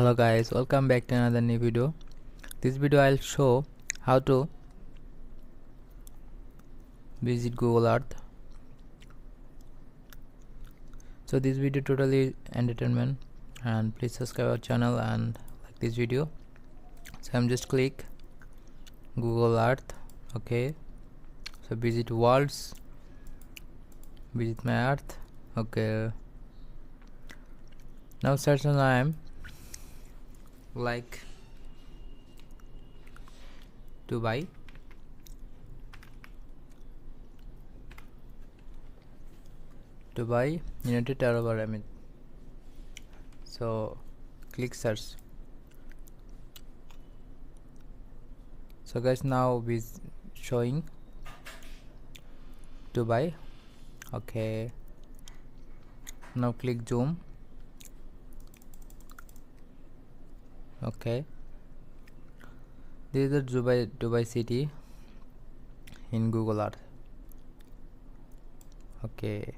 Hello guys, welcome back to another new video. This video I'll show how to visit Google Earth. So this video totally entertainment, and please subscribe our channel and like this video. So I'm just click Google Earth. Okay, so visit worlds, visit my earth. Okay, now search on I'm like Dubai. Dubai, United Arab Emirates. So click search. So guys, now we showing Dubai. Okay, now click zoom. Okay, this is the Dubai city in Google Earth. Okay,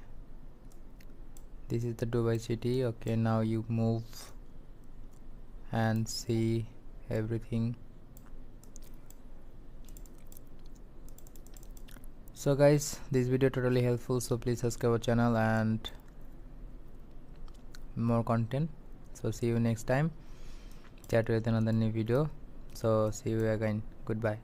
this is the Dubai city. Okay, now you move and see everything. So guys, this video totally helpful, so please subscribe our channel and more content. So see you next time, chat with another new video. So see you again, goodbye.